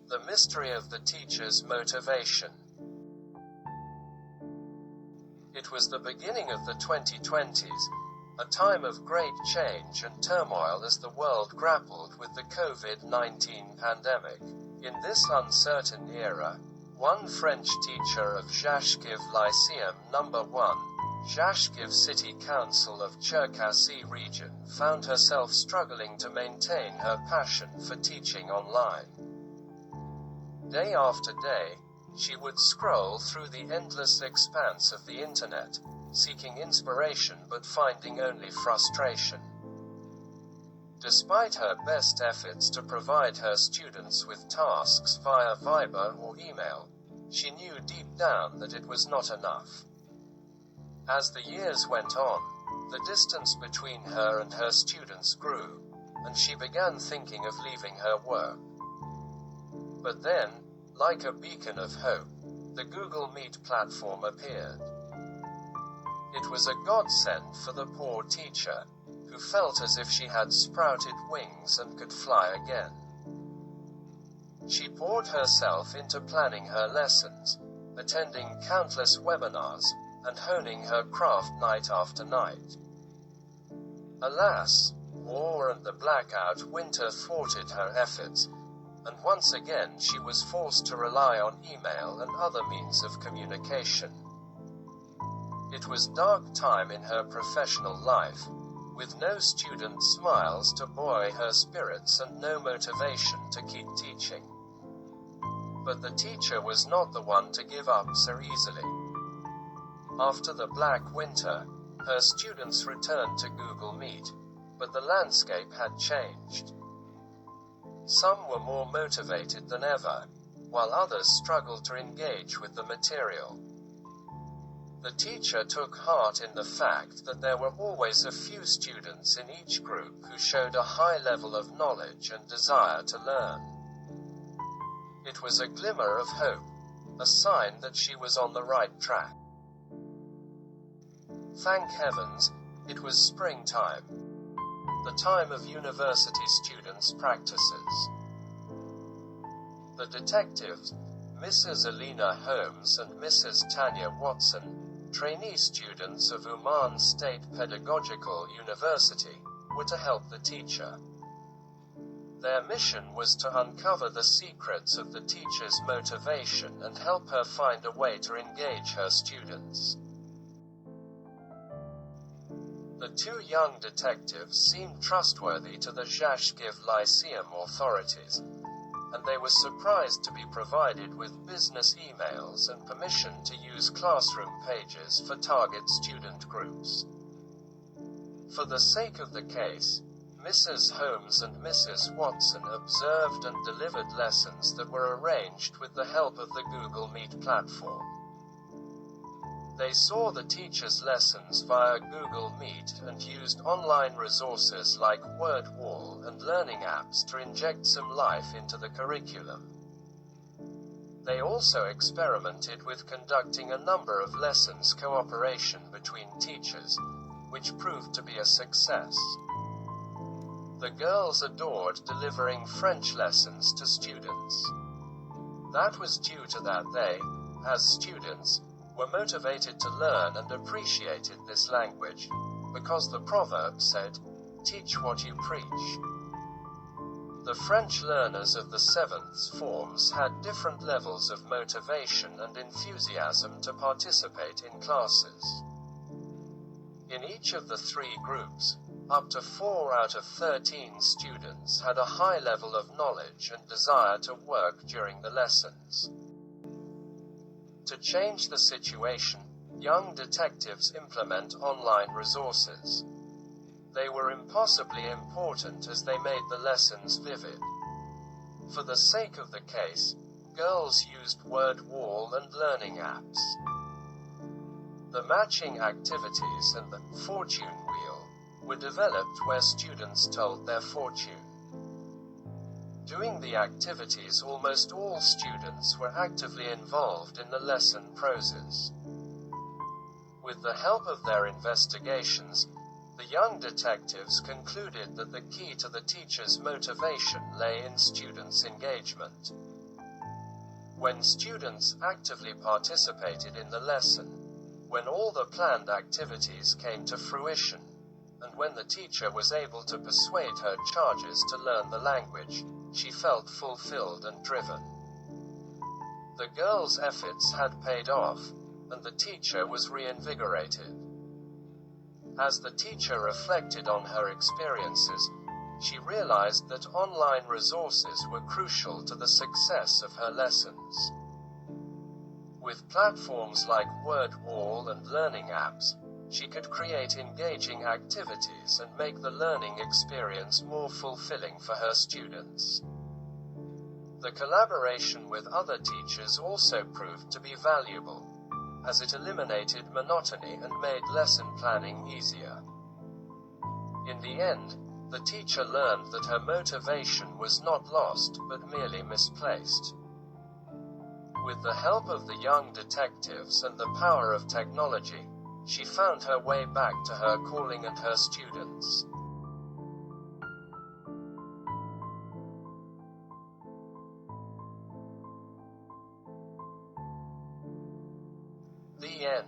The mystery of the teacher's motivation. It was the beginning of the 2020s, a time of great change and turmoil as the world grappled with the COVID-19 pandemic. In this uncertain era, one French teacher of Zhashkiv Lyceum No. 1, Zhashkiv City Council of Cherkasy region, found herself struggling to maintain her passion for teaching online. Day after day, she would scroll through the endless expanse of the internet, seeking inspiration but finding only frustration. Despite her best efforts to provide her students with tasks via Viber or email, she knew deep down that it was not enough. As the years went on, the distance between her and her students grew, and she began thinking of leaving her work. But then, like a beacon of hope, the Google Meet platform appeared. It was a godsend for the poor teacher, who felt as if she had sprouted wings and could fly again. She poured herself into planning her lessons, attending countless webinars, and honing her craft night after night. Alas, war and the blackout winter thwarted her efforts, and once again she was forced to rely on email and other means of communication. It was dark time in her professional life, with no student smiles to buoy her spirits and no motivation to keep teaching. But the teacher was not the one to give up so easily. After the black winter, her students returned to Google Meet, but the landscape had changed. Some were more motivated than ever, while others struggled to engage with the material. The teacher took heart in the fact that there were always a few students in each group who showed a high level of knowledge and desire to learn. It was a glimmer of hope, a sign that she was on the right track. Thank heavens, it was springtime, the time of university students' practices. The detectives, Mrs. Alina Holmes and Mrs. Tanya Watson, trainee students of Oman State Pedagogical University, were to help the teacher. Their mission was to uncover the secrets of the teacher's motivation and help her find a way to engage her students. The two young detectives seemed trustworthy to the Zhashkiv Lyceum authorities, and they were surprised to be provided with business emails and permission to use classroom pages for target student groups. For the sake of the case, Mrs. Holmes and Mrs. Watson observed and delivered lessons that were arranged with the help of the Google Meet platform. They saw the teacher's lessons via Google Meet and used online resources like WordWall and learning apps to inject some life into the curriculum. They also experimented with conducting a number of lessons cooperation between teachers, which proved to be a success. The girls adored delivering French lessons to students. That was due to that they, as students, were motivated to learn and appreciated this language, because the proverb said, "Teach what you preach." The French learners of the seventh forms had different levels of motivation and enthusiasm to participate in classes. In each of the three groups, up to 4 out of 13 students had a high level of knowledge and desire to work during the lessons. To change the situation, young detectives implement online resources. They were impossibly important as they made the lessons vivid. For the sake of the case, girls used WordWall and learning apps. The matching activities and the fortune wheel were developed where students told their fortune. Doing the activities, almost all students were actively involved in the lesson process. With the help of their investigations, the young detectives concluded that the key to the teacher's motivation lay in students' engagement. When students actively participated in the lesson, when all the planned activities came to fruition, and when the teacher was able to persuade her charges to learn the language, she felt fulfilled and driven. The girl's efforts had paid off, and the teacher was reinvigorated. As the teacher reflected on her experiences, she realized that online resources were crucial to the success of her lessons. With platforms like WordWall and learning apps, she could create engaging activities and make the learning experience more fulfilling for her students. The collaboration with other teachers also proved to be valuable, as it eliminated monotony and made lesson planning easier. In the end, the teacher learned that her motivation was not lost, but merely misplaced. With the help of the young detectives and the power of technology, she found her way back to her calling and her students. The end.